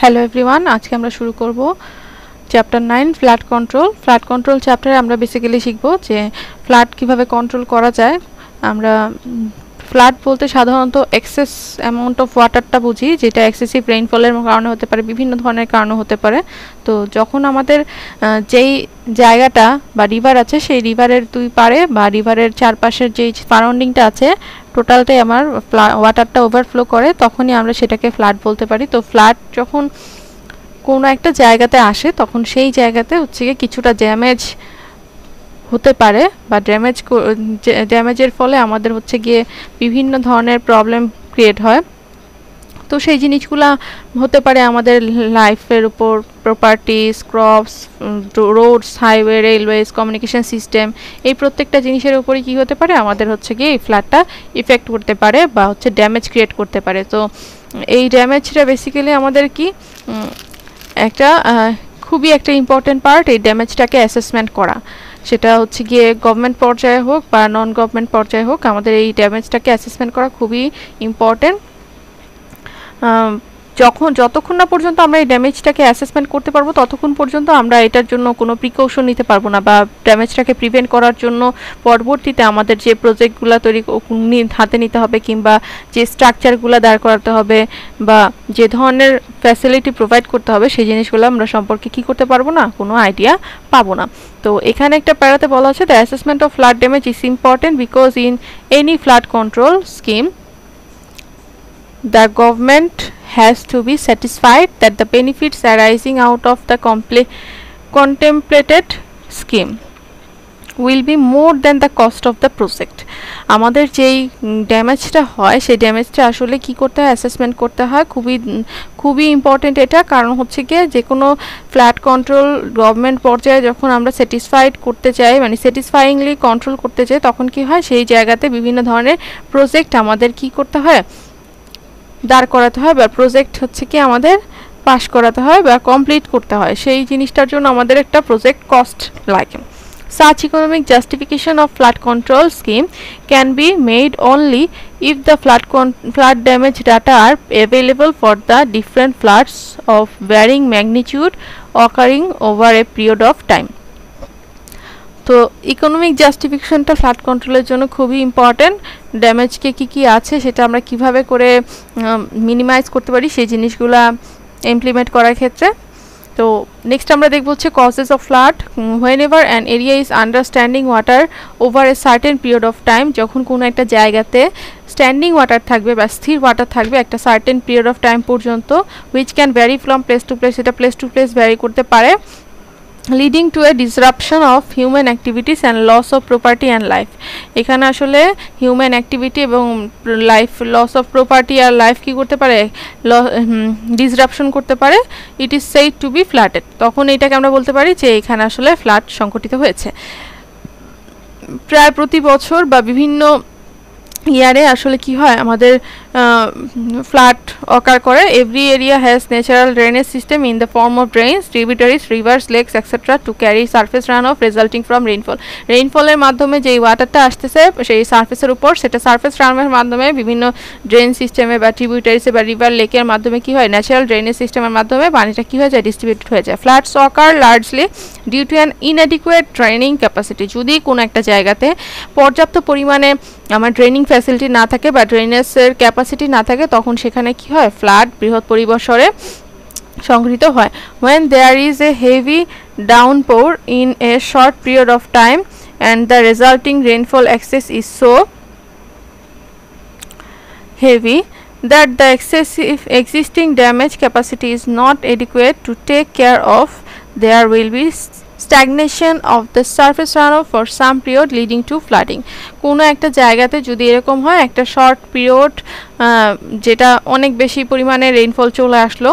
Hello everyone, আজকে আমরা শুরু করব chapter 9 flood control. Flood control চ্যাপ্টারে আমরা বেসিক্যালি শিখব যে ফ্লাড কিভাবে কন্ট্রোল করা যায়। আমরা ফ্লাড বলতে সাধারণত এক্সেস অ্যামাউন্ট অফ ওয়াটারটা বুঝি, যেটা এক্সেসিভ রেইনফলের কারণে হতে পারে, বিভিন্ন ধরনের কারণে হতে পারে। তো যখন আমাদের যেই জায়গাটা বা রিভার আছে, সেই রিভারের দুই পারে বা রিভারের চারপাশের যেই সারাউন্ডিংটা আছে টোটালটাই আমার ওয়াটারটা ওভারফ্লো করে, তখনই আমরা সেটাকে ফ্লাড বলতে পারি। তো ফ্লাড যখন কোনো একটা জায়গাতে আসে তখন সেই জায়গাতে হচ্ছে গিয়ে কিছুটা ড্যামেজ হতে পারে, বা ড্যামেজের ফলে আমাদের হচ্ছে গিয়ে বিভিন্ন ধরনের প্রবলেম ক্রিয়েট হয়। তো সেই জিনিসগুলো হতে পারে আমাদের লাইফের উপর, properties, crops, roads, highway, railways, communication system, এই প্রত্যেকটা জিনিসের উপরে কি হতে পারে, আমাদের হচ্ছে গিয়ে এই ফ্লাডটা ইফেক্ট করতে পারে বা হচ্ছে ড্যামেজ ক্রিয়েট করতে পারে। তো এই ড্যামেজটা বেসিক্যালি আমাদের কি একটা খুবই একটা ইম্পর্টেন্ট পার্ট, এই ড্যামেজটাকে অ্যাসেসমেন্ট করা। সেটা হচ্ছে গিয়ে গভর্নমেন্ট পর্যায়ে হোক বা নন গভর্নমেন্ট পর্যায়ে হোক, আমাদের এই ড্যামেজটাকে অ্যাসেসমেন্ট করা খুবই ইম্পর্টেন্ট। যতক্ষণ না পর্যন্ত আমরা এই ড্যামেজটাকে অ্যাসেসমেন্ট করতে পারবো, ততক্ষণ পর্যন্ত আমরা এটার জন্য কোনো প্রিকশন নিতে পারবো না, বা ড্যামেজটাকে প্রিভেন্ট করার জন্য পরবর্তীতে আমাদের যে প্রজেক্টগুলো হাতে নিতে হবে, কিংবা যে স্ট্রাকচারগুলো দাঁড় করাতে হবে, বা যে ধরনের ফ্যাসিলিটি প্রোভাইড করতে হবে, সেই জিনিসগুলো আমরা সম্পর্কে কি করতে পারবো না, কোনো আইডিয়া পাবো না। তো এখানে একটা প্যারাতে বলা আছে, the assessment of flood damage is important because in any flood control scheme the government has to be satisfied that the benefits arising out of the contemplated scheme will be more than the cost of the project. আমাদের যেই ড্যামেজটা হয়, সেই ড্যামেজটা আসলে কি করতে হয়, assessment করতে হয়। খুবই ইম্পর্টেন্ট এটা, কারণ হচ্ছে গিয়ে যে কোনো ফ্লাড কন্ট্রোল গভর্নমেন্ট পর্যায়ে যখন আমরা স্যাটিসফাইড করতে চাই, মানে স্যাটিসফাইংলি কন্ট্রোল করতে চাই, তখন কি হয়, সেই জায়গাতে বিভিন্ন ধরনের প্রজেক্ট আমাদের কি করতে হয়, দাঁড় করাতে হয়, বা প্রজেক্ট হচ্ছে কি আমাদের পাস করাতে হয় বা কমপ্লিট করতে হয়। সেই জিনিসটার জন্য আমাদের একটা প্রজেক্ট কস্ট লাগে। Such economic justification of flood control scheme can be made only if the flood damage data are available for the different floods of varying magnitude occurring over a period of time. তো economic জাস্টিফিকেশনটা flood কন্ট্রোলের জন্য খুবই important. ড্যামেজকে কি আছে সেটা আমরা কিভাবে করে মিনিমাইজ করতে পারি, সেই জিনিসগুলো ইমপ্লিমেন্ট করার ক্ষেত্রে। তো নেক্সট আমরা দেখব হচ্ছে causes of flood. হোয়েনেভার an area is understanding water over a certain period of time, যখন কোনো একটা জায়গাতে স্ট্যান্ডিং ওয়াটার থাকবে বা স্থির ওয়াটার থাকবে একটা সার্টেন পিরিয়ড অফ টাইম পর্যন্ত, which can vary from place to place, এটা প্লেস টু প্লেস ভ্যারি করতে পারে, leading to a disruption of human activities and loss of property and life. এখানে আসলে হিউম্যান অ্যাক্টিভিটি এবং life, loss of property আর life কি করতে পারে, ডিসরাপশন করতে পারে। It is said to be flooded, তখন এটাকে আমরা বলতে পারি যে এখানে আসলে ফ্লাড সংঘটিত হয়েছে। প্রায় প্রতি বছর বা বিভিন্ন ইয়ারে আসলে কি হয়, আমাদের ফ্লাড অকার করে। Every area has natural drainage system in the form of drains, tributaries, rivers, lakes etcetera to carry surface run off resulting from rainfall. রেইনফলের মাধ্যমে যেই ওয়াটারটা আসতেছে সেই সারফেসের উপর, সেটা সারফেস রানের মাধ্যমে বিভিন্ন ড্রেন সিস্টেমে বা ট্রিবিউটারিসে বা রিভার, লেকের মাধ্যমে কি হয়, ন্যাচারাল ড্রেনেজ সিস্টেমের মাধ্যমে পানিটা কি হয়ে যায়, ডিস্ট্রিবিউটেড হয়ে যায়। Floods occur largely due to an inadequate draining capacity, যদি কোনো একটা জায়গাতে পর্যাপ্ত পরিমাণে আমার ড্রেনিং ফ্যাসিলিটি না থাকে বা ড্রেনেজের ক্যাপাসিটি না থাকে, তখন সেখানে কি হয়, ফ্লাড বৃহৎ পরিসরে সংঘটিত হয়। when there is a heavy downpour in a short period of time and the resulting rainfall excess is so heavy that the existing damage capacity is not adequate to take care of, there will be stagnation of the surface runoff for some period leading to flooding. কোনো একটা জায়গাতে যদি এরকম হয়, একটা short period যেটা অনেক বেশি পরিমাণে রেইনফল চলে আসলো,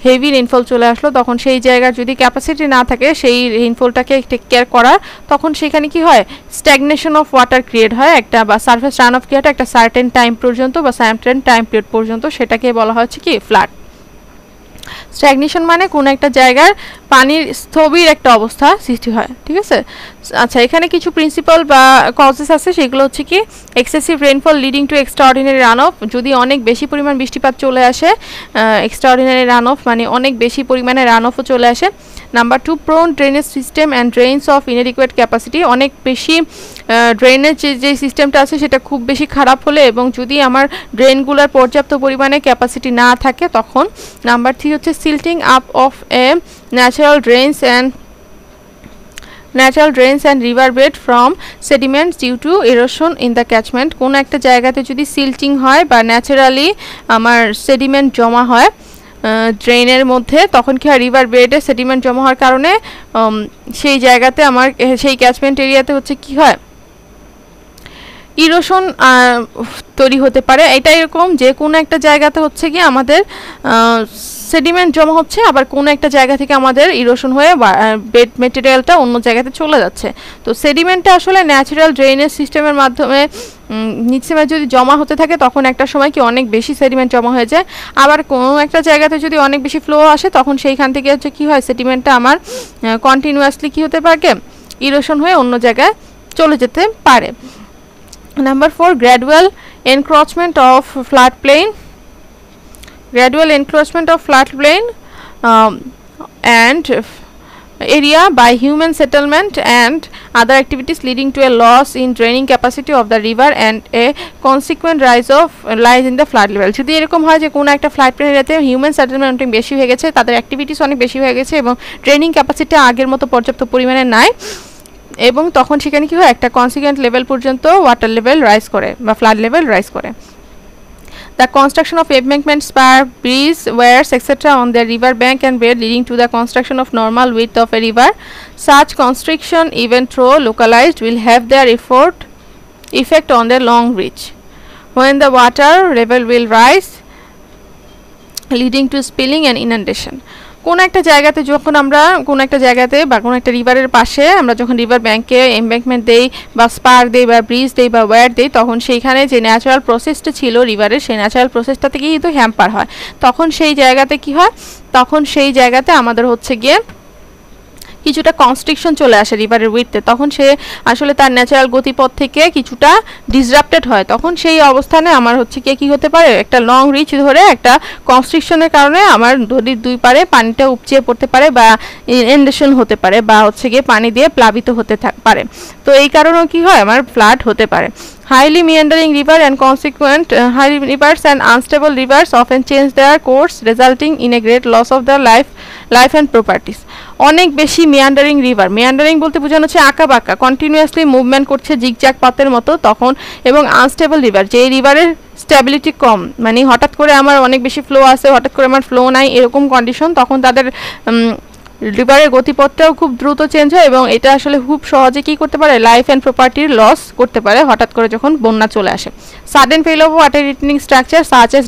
হেভি রেইনফল চলে আসলো, তখন সেই জায়গার যদি ক্যাপাসিটি না থাকে সেই রেইনফলটাকে টেক কেয়ার করার, তখন সেখানে কি হয়, স্ট্যাগনেশন অফ ওয়াটার ক্রিয়েট হয় একটা, বা সারফেস রান অফ ক্রিয়েট একটা সার্টেন টাইম পর্যন্ত বা সার্টেন টাইম পিরিয়ড পর্যন্ত, সেটাকে বলা হচ্ছে কি ফ্লাড। স্ট্যাগনেশন মানে কোন একটা জায়গার পানির স্থবির একটা অবস্থা সৃষ্টি হয়, ঠিক আছে। আচ্ছা, এখানে কিছু প্রিন্সিপাল বা কজেস আছে, সেগুলো হচ্ছে কি excessive rainfall leading to extraordinary run of, যদি অনেক বেশি পরিমাণ বৃষ্টিপাত চলে আসে, এক্সট্রাঅর্ডিনারি রান অফ মানে অনেক বেশি পরিমাণে রান অফও চলে আসে। Number 2 prone drainage system and drains of inadequate capacity, অনেক বেশি ড্রেনেজ যে সিস্টেমটা আছে সেটা খুব বেশি খারাপ হলে এবং যদি আমার ড্রেনগুলোর পর্যাপ্ত পরিমাণে ক্যাপাসিটি না থাকে তখন। নাম্বার 3 হচ্ছে silting up of a natural drains and river bed from sediments due to erosion in the catchment, কোন একটা জায়গাতে যদি সিল্টিং হয় বা ন্যাচারালি আমার সেডিমেন্ট জমা হয় ড্রেনের মধ্যে, তখন কি হয় রিভার বেডে সেডিমেন্ট জমা হওয়ার কারণে সেই জায়গাতে আমার সেই ক্যাচমেন্ট এরিয়াতে হচ্ছে কি হয় ইরোশন তৈরি হতে পারে। এটা এরকম যে কোনো একটা জায়গাতে হচ্ছে কি আমাদের সেডিমেন্ট জমা হচ্ছে, আবার কোনো একটা জায়গা থেকে আমাদের ইরোশন হয়ে বেড মেটেরিয়ালটা অন্য জায়গাতে চলে যাচ্ছে। তো সেডিমেন্টটা আসলে ন্যাচারাল ড্রেনেজ সিস্টেমের মাধ্যমে নিচে যদি জমা হতে থাকে তখন একটা সময় কি অনেক বেশি সেডিমেন্ট জমা হয়ে যায়। আবার কোনো একটা জায়গাতে যদি অনেক বেশি ফ্লো আসে তখন সেইখান থেকে হচ্ছে কি হয় সেডিমেন্টটা আমার কন্টিনিউয়াসলি কি হতে পারে ইরোশন হয়ে অন্য জায়গায় চলে যেতে পারে। Number 4 gradual encroachment of floodplain and area by human settlement and other activities leading to a loss in draining capacity of the river and a consequent rise in the flood level। যদি এরকম হয় যে কোনো একটা flood plane এরিয়াতে human settlement অনেক বেশি হয়ে গেছে, তাদের অ্যাক্টিভিটিস অনেক বেশি হয়ে গেছে এবং ড্রেনিং ক্যাপাসিটি আগের মতো পর্যাপ্ত পরিমাণে নাই, এবং তখন সেখানে কি হয় একটা কনসিকুয়েন্ট লেভেল পর্যন্ত ওয়াটার লেভেল রাইজ করে বা ফ্লাড লেভেল রাইজ করে। The construction of embankments, spar, bridges, weirs, etc. on the river bank and bed leading to the construction of normal width of a river. Such construction, even though localized, will have their effect on the long reach. When the water level will rise, leading to spilling and inundation. কোন একটা জায়গাতে যখন আমরা কোন একটা জায়গাতে বা কোন একটা রিভারের পাশে আমরা যখন রিভার ব্যাংকে এমব্যাঙ্কমেন্ট দেই বা স্পার দেই বা ব্রিজ দেই বা ওয়্যার দেই, তখন সেইখানে যে ন্যাচারাল প্রসেসটা ছিল রিভারের সেই ন্যাচারাল প্রসেসটা থেকে কিন্তু হ্যাম্পার হয়। তখন সেই জায়গাতে কি হয়, তখন সেই জায়গাতে আমাদের হচ্ছে গিয়ে কিছুটা কনস্ট্রিকশন চলে আসে রিভারের উইথে, তখন সে আসলে তার ন্যাচারাল গতিপথ থেকে কিছুটা ডিসরাপ্টেড হয়। তখন সেই অবস্থানে আমার হচ্ছে কি হতে পারে একটা লং রিচ ধরে একটা কনস্ট্রিকশনের কারণে আমার নদীর দুই পারে পানিটা উপচে পড়তে পারে বা ইনন্ডেশন হতে পারে বা হচ্ছে গিয়ে পানি দিয়ে প্লাবিত হতে পারে। তো এই কারণেও কি হয় আমার ফ্লাড হতে পারে। Highly meandering river and consequent high rivers and unstable rivers often change their course, resulting in a great loss of their life and properties. অনেক বেশি মিয়ান্ডারিং রিভার, মিয়ান্ডারিং বলতে বোঝানো হচ্ছে আঁকা বাঁকা কন্টিনিউয়াসলি মুভমেন্ট করছে জিগজ্যাগ পাতের মতো তখন, এবং আনস্টেবল রিভার যে রিভারের স্টেবিলিটি কম, মানে হঠাৎ করে আমার অনেক বেশি ফ্লো আসে হঠাৎ করে আমার ফ্লো নাই এরকম কন্ডিশন, তখন তাদের রিভারের গতিপথটাও খুব দ্রুত চেঞ্জ হয় এবং এটা আসলে খুব সহজে কি করতে পারে লাইফ অ্যান্ড প্রপার্টির লস করতে পারে হঠাৎ করে যখন বন্যা চলে আসে। Sudden fail of water retaining structure such as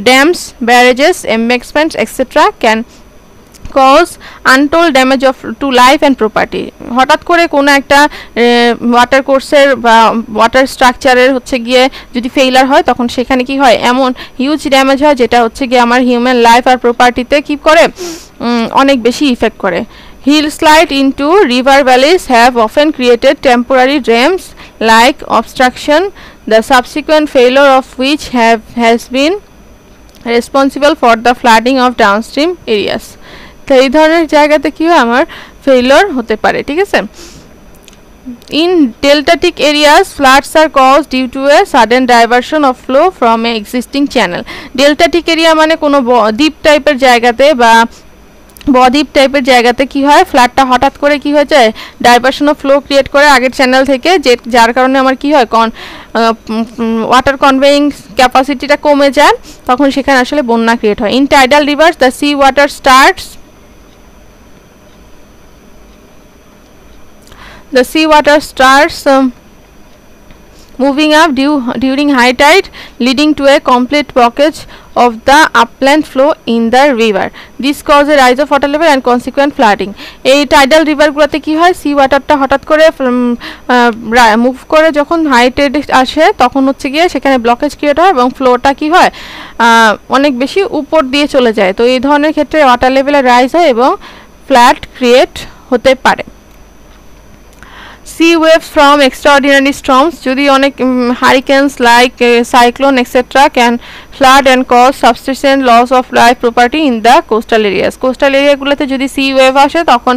dams, barrages, embankments etcetera can cause untold damage to life and property. হঠাৎ করে কোনো একটা ওয়াটার কোর্সের বা ওয়াটার স্ট্রাকচারের হচ্ছে গিয়ে যদি ফেইলার হয় তখন সেখানে কি হয় এমন হিউজ ড্যামেজ হয় যেটা হচ্ছে গিয়ে আমার হিউম্যান লাইফ আর প্রপার্টিতে কি করে অনেক বেশি ইফেক্ট করে। Hill slide into river valleys have often created temporary dams like obstruction, the subsequent failure of which has been responsible for the flooding of downstream areas. তো এই ধরনের জায়গাতে কি হয় আমার ফেইলিওর হতে পারে, ঠিক আছে। In deltatic areas, floods are caused due to a sudden diversion of flow from a existing channel. Deltatic area মানে কোনো দ্বীপ টাইপের জায়গাতে বা বদ্বীপ টাইপের জায়গাতে কি হয় ফ্লাডটা হঠাৎ করে কি হয়ে যায় ডাইভারশন অফ ফ্লো ক্রিয়েট করে আগের চ্যানেল থেকে, যার কারণে আমার কি হয় ওয়াটার কনভেইং ক্যাপাসিটিটা কমে যায়, তখন সেখানে আসলে বন্যা ক্রিয়েট হয়। In tidal rivers the sea water starts moving up during high tide, leading to a complete blockage of the upland flow in the river. This causes a rise of water level and consequent flooding. এই tidal রিভারগুলোতে কি হয়, C ওয়াটারটা হঠাৎ করে move করে যখন high Ted আসে তখন হচ্ছে গিয়ে সেখানে ব্লকেজ ক্রিয়েট হয় এবং ফ্লোটা কি হয় অনেক বেশি উপর দিয়ে চলে যায়। তো এই ধরনের ক্ষেত্রে ওয়াটার লেভেলের রাইজ হয় এবং ফ্ল্যাট ক্রিয়েট হতে পারে। Sea waves from extraordinary storms, যদি অনেক hurricanes like cyclone etc. can flood and cause substantial loss of life property in the coastal areas. Coastal এরিয়াগুলোতে যদি সি ওয়েভ আসে তখন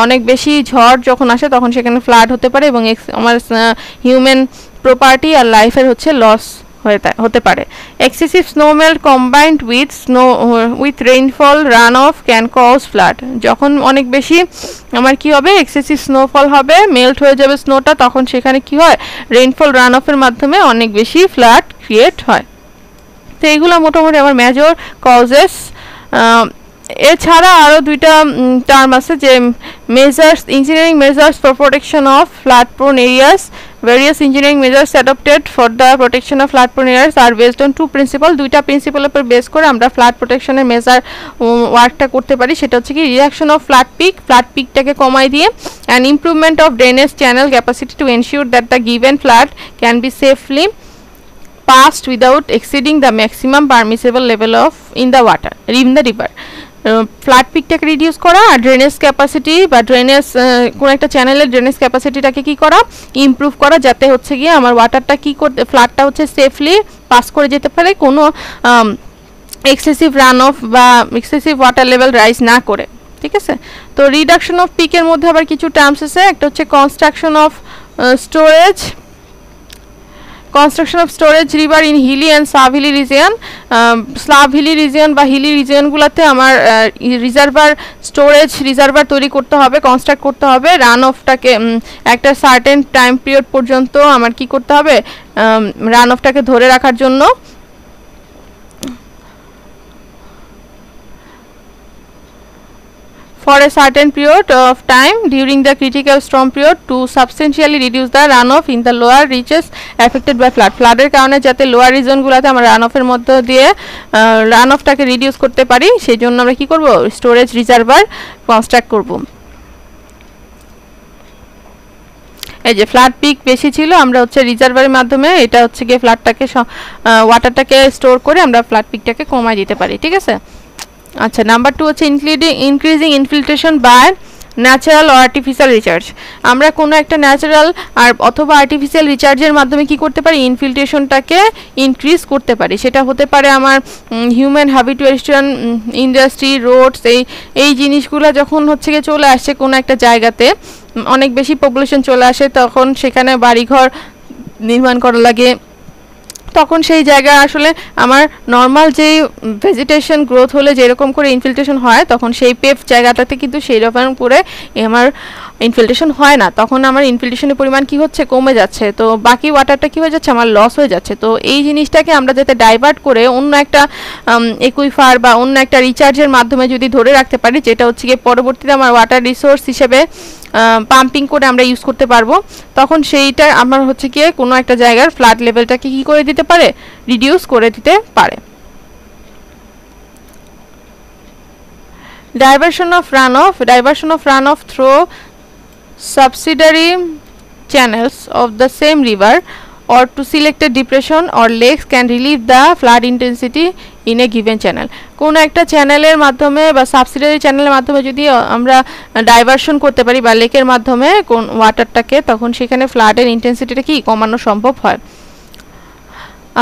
অনেক বেশি ঝড় যখন আসে তখন সেখানে ফ্লাড হতে পারে এবং আমার হিউম্যান প্রপার্টি আর লাইফের হচ্ছে লস হতে পারে। Excessive snowmelt combined with rainfall run off can cause flood. যখন অনেক বেশি আমার কি হবে, এক্সেসিভ স্নোফল হবে, মেল্ট হয়ে যাবে স্নোটা, তখন সেখানে কি হয়, রেইনফল রান অফের মাধ্যমে অনেক বেশি ফ্লাড ক্রিয়েট হয়। তো এইগুলো মোটামুটি আমার মেজর কজেস। এছাড়া আরও দুইটা টার্ম আছে যে measures, engineering measures for protection of flood prone areas. Various engineering measures adopted for the protection of flood prone areas are based on two principles. দুইটা প্রিন্সিপালের উপর বেস করে আমরা ফ্লাড প্রোটেকশনের মেজার ওয়ার্কটা করতে পারি। সেটা হচ্ছে কি রিডাকশন অফ ফ্লাড পিকটাকে কমাই দিয়ে and improvement of drainage channel capacity to ensure that the given flood can be safely passed without exceeding the maximum permissible level of in the river. Flood পিকটাকে reduce করা আর drainage capacity বা drainage কোন একটা চ্যানেলের drainage ক্যাপাসিটিটাকে কি করা, improve করা, যাতে হচ্ছে গিয়ে আমার ওয়াটারটা কি করতে, ফ্লাডটা হচ্ছে সেফলি পাস করে যেতে পারে, কোনো এক্সেসিভ রান অফ বা এক্সেসিভ ওয়াটার লেভেল রাইজ না করে। ঠিক আছে, তো রিডাকশন অফ পিকের মধ্যে আবার কিছু টার্মস আছে। একটা হচ্ছে construction of storage, construction of storage river in hilly and sub-hilly region. Sub-hilly region বা হিলি রিজিয়নগুলোতে আমার রিজার্ভার তৈরি করতে হবে, কনস্ট্রাক্ট করতে হবে। রান অফটাকে একটা সার্টেন টাইম পিরিয়ড পর্যন্ত আমার কি করতে হবে, রান অফটাকে ধরে রাখার জন্য। For a certain period of time during the critical storm period to substantially reduce the runoff in the lower reaches affected by flood. ফ্লাডের কারণে যাতে লোয়ার রিজনগুলোতে আমরা রানঅফের মধ্য দিয়ে রানঅফটাকে রিডিউস করতে পারি, সেই জন্য আমরা কি করব, স্টোরেজ রিজার্ভার কনস্ট্রাক্ট করব। এই যে ফ্লাড পিক বেশি ছিল, আমরা হচ্ছে রিজার্ভারের মাধ্যমে এটা হচ্ছে গিয়ে ফ্লাডটাকে ওয়াটারটাকে স্টোর করে আমরা ফ্লাড পিকটাকে কমাই দিতে পারি। ঠিক আছে, আচ্ছা নাম্বার 2 হচ্ছে ইনক্রিজিং ইনফিল্ট্রেশন বাই ন্যাচারাল ও আর্টিফিশিয়াল রিচার্জ। আমরা কোনো একটা ন্যাচারাল আর অথবা আর্টিফিশিয়াল রিচার্জের মাধ্যমে কি করতে পারি, ইনফিল্ট্রেশনটাকে ইনক্রিজ করতে পারি। সেটা হতে পারে আমার হিউম্যান হ্যাবিটেশন, ইন্ডাস্ট্রি, রোডস, এই জিনিসগুলো যখন হচ্ছে গিয়ে চলে আসছে কোনো একটা জায়গাতে, অনেক বেশি পপুলেশন চলে আসে, তখন সেখানে বাড়িঘর নির্মাণ করা লাগে, তখন সেই জায়গায় আসলে আমার নর্মাল যে ভেজিটেশন গ্রোথ হলে যেরকম করে ইনফিল্ট্রেশন হয়, তখন সেই পেভ জায়গাটাতে কিন্তু সেই রকম করে আমার ইনফিল্ট্রেশন হয় না, তখন আমার ইনফিল্ট্রেশনের পরিমাণ কি হচ্ছে, কমে যাচ্ছে। তো বাকি ওয়াটারটা কি হয়ে যাচ্ছে, আমার লস হয়ে যাচ্ছে। তো এই জিনিসটাকে আমরা যাতে ডাইভার্ট করে অন্য একটা একুইফার বা অন্য একটা রিচার্জের মাধ্যমে যদি ধরে রাখতে পারি, যেটা হচ্ছে গিয়ে পরবর্তীতে আমার ওয়াটার রিসোর্স হিসেবে পাম্পিং করে আমরা ইউজ করতে পারবো, তখন সেইটা আমার হচ্ছে গিয়ে কোনো একটা জায়গার ফ্লাড লেভেলটাকে কি করে দিতে পারে, রিডিউস করে দিতে পারে। Diversion of run of through subsidiary channels of the same river or to selected depression or lakes can relieve the flood intensity in a given channel. কোনো একটা চ্যানেলের মাধ্যমে বা সাবসিডিয়ারি চ্যানেলের মাধ্যমে যদি আমরা ডাইভারশন করতে পারি বা লেকের মাধ্যমে কোন ওয়াটারটাকে, তখন সেখানে ফ্লাডের ইন্টেন্সিটিটা কি কমানো সম্ভব হয়।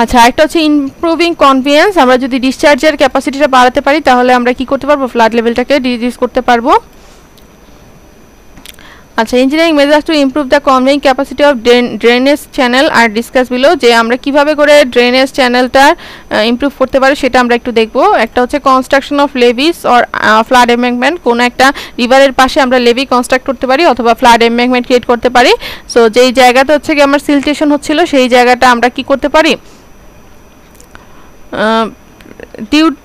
আচ্ছা, একটা হচ্ছে ইমপ্রুভিং কনভিয়েন্স। আমরা যদি ডিসচার্জের ক্যাপাসিটিটা বাড়াতে পারি তাহলে আমরা কি করতে পারবো, ফ্লাড লেভেলটাকে রিডিউস করতে পারবো। আচ্ছা, engineering measures to improve the conveying capacity of drainage channel are discuss below, যে আমরা কিভাবে করে ড্রেনেজ চ্যানেলটা ইমপ্রুভ করতে পারি সেটা আমরা একটু দেখব। একটা হচ্ছে কনস্ট্রাকশন অফ লেভিস অর ফ্লাড এম্বাঙ্কমেন্ট। কোনো একটা রিভারের পাশে আমরা লেভি কনস্ট্রাক্ট করতে পারি অথবা ফ্লাড এম্বাঙ্কমেন্ট ক্রিয়েট করতে পারি। সো যেই জায়গাতে হচ্ছে কি আমার সিলটেশন হচ্ছিল সেই জায়গাটা আমরা কি করতে পারি,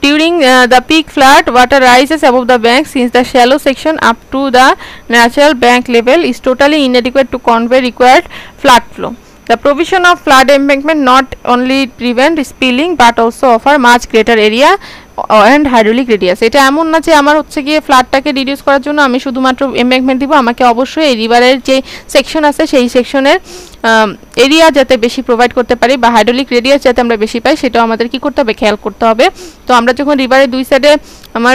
during the peak flood water rises above the bank, since the shallow section up to the natural bank level is totally inadequate to convey required flood flow. The provision of flood embankment not only prevent spilling but also offer much greater area and hydraulic radius. এটা এমন না যে আমার হচ্ছে গিয়ে ফ্লাডটাকে reduce করার জন্য আমি শুধুমাত্র এমব্যাঙ্কমেন্ট দিব, আমাকে অবশ্যই এই রিভারের যে সেকশন আছে সেই সেকশনের এরিয়া যাতে বেশি প্রোভাইড করতে পারি বা হাইড্রোলিক রেডিয়াস যাতে আমরা বেশি পাই সেটাও আমাদের কি করতে হবে, খেয়াল করতে হবে। তো আমরা যখন রিভারের দুই সাইডে আমার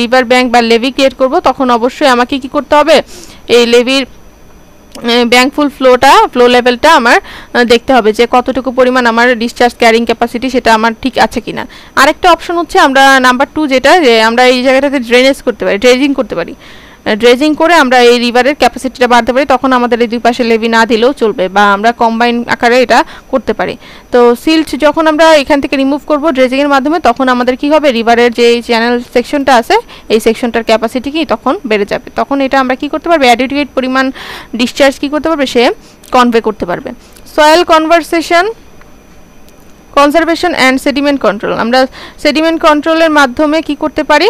রিভার ব্যাঙ্ক বা লেভি ক্রিয়েট করব তখন অবশ্যই আমাকে কি করতে হবে, এই লেভির ব্যাঙ্কফুল ফ্লো লেভেলটা আমার দেখতে হবে যে কতটুকু পরিমাণ আমার ডিসচার্জ ক্যারিং ক্যাপাসিটি সেটা আমার ঠিক আছে কিনা। আরেকটা অপশন হচ্ছে আমরা নাম্বার 2 যেটা, যে আমরা এই জায়গাটাতে ড্রেনেজ করতে পারি, ড্রেজিং করতে পারি। ড্রেজিং করে আমরা এই রিভারের ক্যাপাসিটিটা বাড়াতে পারি, তখন আমাদের এই দুই পাশে লেভি না দিলেও চলবে বা আমরা কম্বাইন আকারে এটা করতে পারি। তো সিল্ট যখন আমরা এখান থেকে রিমুভ করব ড্রেজিংয়ের মাধ্যমে তখন আমাদের কি হবে, রিভারের যে চ্যানেল সেকশনটা আছে এই সেকশনটার ক্যাপাসিটি কি তখন বেড়ে যাবে, তখন এটা আমরা কি করতে পারবো, অ্যাডিকুয়েট পরিমাণ ডিসচার্জ কি করতে পারবে, সে কনভে করতে পারবে। Soil conservation and sediment control, আমরা সেডিমেন্ট কন্ট্রোলের মাধ্যমে কি করতে পারি,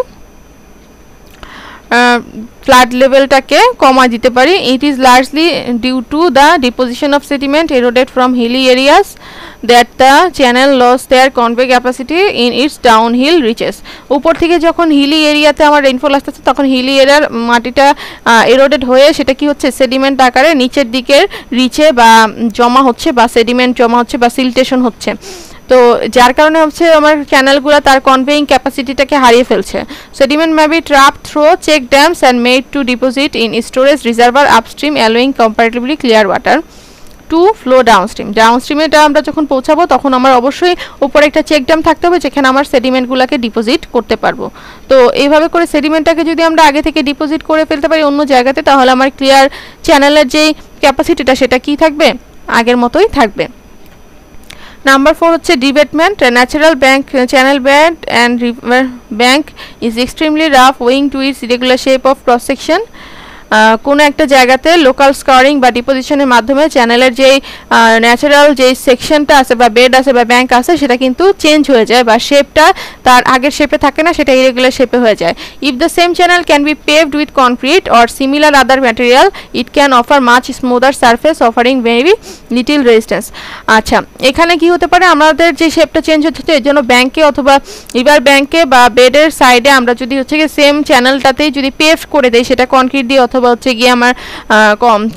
ফ্লাড লেভেলটাকে কমা দিতে পারি। It is largely due to the deposition of sediment eroded from hilly areas that the channel loss their convey capacity in its downhill reaches. উপর থেকে যখন হিলি এরিয়াতে আমার রেইনফল আসতেছে তখন হিলি এরিয়ার মাটিটা এরোডেড হয়ে সেটা কি হচ্ছে, সেডিমেন্ট আকারে নিচের দিকের রিচে বা জমা হচ্ছে বা সেডিমেন্ট জমা হচ্ছে বা সিলটেশন হচ্ছে। তো যার কারণে হচ্ছে আমার চ্যানেলগুলো তার কনভেইং ক্যাপাসিটিটাকে হারিয়ে ফেলছে। Sediment may be trapped through check dams and made to deposit in storage reservoir upstream allowing comparatively clear water to flow downstream. ডাউনস্ট্রিমেটা আমরা যখন পৌঁছাবো তখন আমার অবশ্যই উপরে একটা চেক ড্যাম থাকতে হবে যেখানে আমার সেডিমেন্টগুলোকে ডিপোজিট করতে পারবো। তো এইভাবে করে সেডিমেন্টটাকে যদি আমরা আগে থেকে ডিপোজিট করে ফেলতে পারি অন্য জায়গাতে তাহলে আমার ক্লিয়ার চ্যানেলের যেই ক্যাপাসিটিটা সেটা কি থাকবে, আগের মতোই থাকবে। Number 4 হচ্ছে ডিবেটমেন্ট। Natural bank channel bed and river bank is extremely rough owing to its irregular shape of cross section. কোনো একটা জায়গাতে লোকাল স্কারিং বা ডিপোজিশনের মাধ্যমে চ্যানেলের যেই ন্যাচারাল যেই সেকশনটা আছে বা বেড আছে বা ব্যাঙ্ক আছে সেটা কিন্তু চেঞ্জ হয়ে যায় বা শেপটা তার আগের শেপে থাকে না, সেটা ইরেগুলার শেপে হয়ে যায়। If the same channel can be paved with concrete or similar other material it can offer much smoother surface offering very little resistance. আচ্ছা, এখানে কি হতে পারে, আমাদের যে শেপটা চেঞ্জ হচ্ছে এর জন্য ব্যাঙ্কে অথবা রিভার ব্যাঙ্কে বা বেডের সাইডে আমরা যদি হচ্ছে গিয়ে সেম চ্যানেলটাতেই যদি পেভ করে দেই, সেটা কনক্রিট দিয়ে অথবা হচ্ছে গিয়ে আমার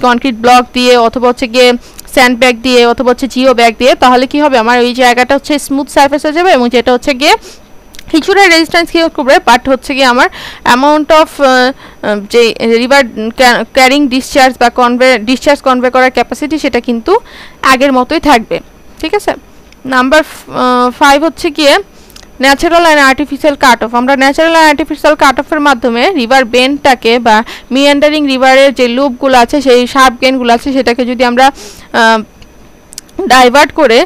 কনক্রিট ব্লক দিয়ে অথবা হচ্ছে গিয়ে স্যান্ড ব্যাগ দিয়ে অথবা হচ্ছে জিও ব্যাগ দিয়ে, তাহলে কি হবে, আমার ওই জায়গাটা হচ্ছে স্মুথ সারফেস হয়ে যাবে এবং যেটা হচ্ছে গিয়ে কিছুটা রেজিস্ট্যান্স কি করবে, বাট হচ্ছে গিয়ে আমার অ্যামাউন্ট অফ যে রিভার ক্যারিং ডিসচার্জ বা ডিসচার্জ কনভে করার ক্যাপাসিটি সেটা কিন্তু আগের মতোই থাকবে। ঠিক আছে। নাম্বার 5 হচ্ছে গিয়ে natural and artificial cut off. আমরা ন্যাচারাল অ্যান্ড আর্টিফিশিয়াল কাট অফের মাধ্যমে রিভার বেনটাকে বা মিয়ান্ডারিং রিভারের যে লুপগুলো আছে সেই শার্প গেনগুলো আছে সেটাকে যদি আমরা ডাইভার্ট করে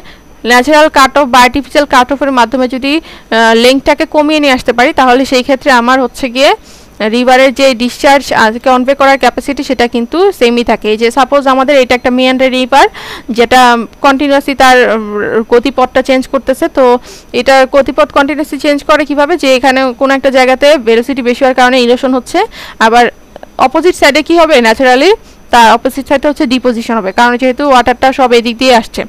ন্যাচারাল কাট অফ বা আর্টিফিশিয়াল কাট অফের মাধ্যমে যদি লেংথটাকে কমিয়ে নিয়ে আসতে পারি তাহলে সেই ক্ষেত্রে আমার হচ্ছে গিয়ে রিভারের যে ডিসচার্জ কনভে করার ক্যাপাসিটি সেটা কিন্তু সেমই থাকে। যে সাপোজ আমাদের এটা একটা মিয়ান্ডার রিভার যেটা কন্টিনিউয়াসলি তার গতিপথটা চেঞ্জ করতেছে, তো এটার গতিপথ কন্টিনিউয়াসলি চেঞ্জ করে কিভাবে, যে এখানে কোনো একটা জায়গাতে ভেলোসিটি বেশি হওয়ার কারণে ইরোশন হচ্ছে, আবার অপোজিট সাইডে কি হবে, ন্যাচারালি তার অপোজিট সাইডে হচ্ছে ডিপোজিশন হবে, কারণ যেহেতু ওয়াটারটা সব এদিক দিয়ে আসছে।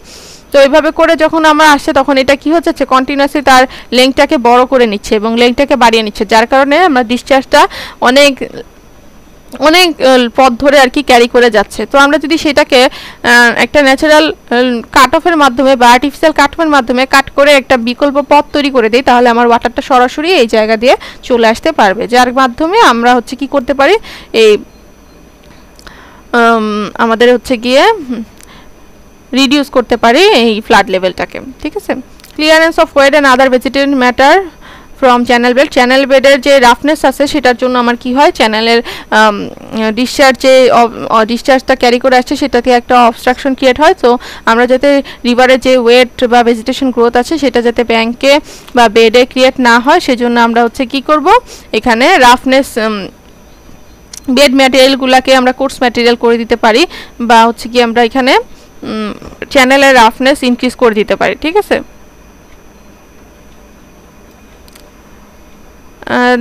তো এইভাবে করে যখন আমরা আসছে তখন এটা কি হচ্ছে, কন্টিনিউয়াসলি তার লেংথটাকে বড় করে নিচ্ছে এবং লেংথটাকে বাড়িয়ে নিচ্ছে, যার কারণে আমরা ডিসচার্জটা অনেক অনেক পথ ধরে আর কি ক্যারি করে যাচ্ছে। তো আমরা যদি সেটাকে একটা ন্যাচারাল কাট অফের মাধ্যমে বা আর্টিফিশিয়াল কাট অফের মাধ্যমে কাট করে একটা বিকল্প পথ তৈরি করে দিই তাহলে আমার ওয়াটারটা সরাসরি এই জায়গা দিয়ে চলে আসতে পারবে, যার মাধ্যমে আমরা হচ্ছে কি করতে পারি, এই আমাদের হচ্ছে গিয়ে রিডিউস করতে পারি এই ফ্লাড লেভেলটাকে। ঠিক আছে। Clearance of weed and other vegetable matter from channel bed. Channel বেডের যে রাফনেস আছে সেটার জন্য আমার কি হয়, চ্যানেলের ডিসচার্জ যে ডিসচার্জটা ক্যারি করে আসছে সেটাতে একটা অবস্ট্রাকশন ক্রিয়েট হয়। তো আমরা যাতে রিভারের যে ওয়েট বা ভেজিটেশন গ্রোথ আছে সেটা যাতে ব্যাঙ্কে বা বেডে ক্রিয়েট না হয় সেজন্য আমরা হচ্ছে কি করব, এখানে রাফনেস বেড ম্যাটেরিয়ালগুলোকে আমরা কোর্স ম্যাটেরিয়াল করে দিতে পারি বা হচ্ছে কি আমরা এখানে চ্যানেলের রাফনেস ইনক্রিজ করে দিতে পারি। ঠিক আছে।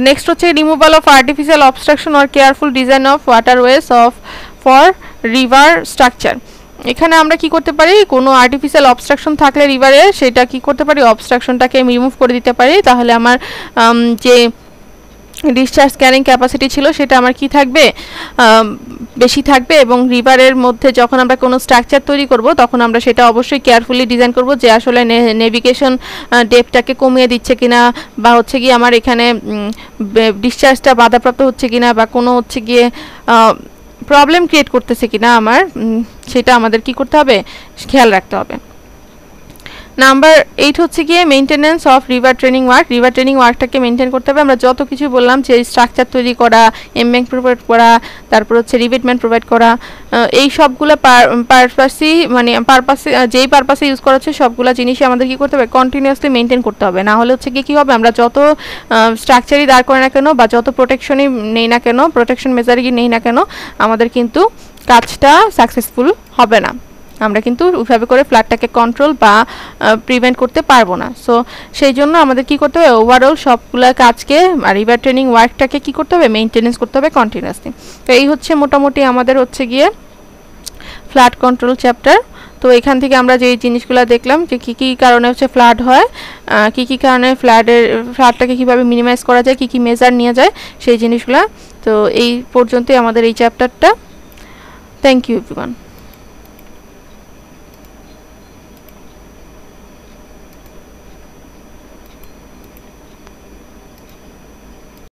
নেক্সট হচ্ছে removal of artificial obstruction or careful design of waterways of for river structure. এখানে আমরা কি করতে পারি, কোনো আর্টিফিশিয়াল অবস্ট্রাকশন থাকলে রিভারে সেটা কি করতে পারি, অবস্ট্রাকশনটাকে আমি রিমুভ করে দিতে পারি। তাহলে আমার যে ডিসচার্জ ক্যারিং ক্যাপাসিটি ছিল সেটা আমার কি থাকবে, বেশি থাকবে। এবং রিভারের মধ্যে যখন আমরা কোনো স্ট্রাকচার তৈরি করব তখন আমরা সেটা অবশ্যই কেয়ারফুলি ডিজাইন করব যে আসলে নেভিগেশন ডেপটাকে কমিয়ে দিচ্ছে কিনা, বা হচ্ছে গিয়ে আমার এখানে ডিসচার্জটা বাধাপ্রাপ্ত হচ্ছে কিনা, বা কোনো হচ্ছে গিয়ে প্রবলেম ক্রিয়েট করতেছে কিনা আমার, সেটা আমাদের কি করতে হবে, খেয়াল রাখতে হবে। নাম্বার 8 হচ্ছে গিয়ে maintenance of river training work. River training ওয়ার্কটাকে মেনটেন করতে হবে। আমরা যত কিছু বললাম যে স্ট্রাকচার তৈরি করা, এমব্যাঙ্ক প্রোভাইড করা, তারপর হচ্ছে রিবেটমেন্ট প্রোভাইড করা, এই সবগুলো পারপাসই মানে পারপাসে যেই পারপাসে ইউজ করা হচ্ছে সবগুলো জিনিসই আমাদের কি করতে হবে, কন্টিনিউয়াসলি মেনটেন করতে হবে। না হলে হচ্ছে কি হবে, আমরা যত স্ট্রাকচারই দাঁড় করে না কেন বা যত প্রোটেকশনই নেই না কেন, প্রোটেকশন মেজারই নেই না কেন, আমাদের কিন্তু কাজটা সাকসেসফুল হবে না। আমরা কিন্তু ওইভাবে করে ফ্ল্যাটটাকে কন্ট্রোল বা প্রিভেন্ট করতে পারবো না। সো সেই জন্য আমাদের কি করতে হবে, ওভারঅল সবগুলো কাজকে আর রিভার ট্রেনিং ওয়ার্কটাকে কি করতে হবে, মেইনটেনেন্স করতে হবে কন্টিনিউয়াসলি। তো এই হচ্ছে মোটামুটি আমাদের হচ্ছে গিয়ে ফ্ল্যাট কন্ট্রোল চ্যাপ্টার। তো এখান থেকে আমরা যে জিনিসগুলো দেখলাম যে কী কী কারণে হচ্ছে ফ্লাড হয়, কী কী কারণে ফ্লাডটাকে কীভাবে মিনিমাইজ করা যায়, কী কী মেজার নিয়ে যায় সেই জিনিসগুলো। তো এই পর্যন্তই আমাদের এই চ্যাপ্টারটা। Thank you everyone.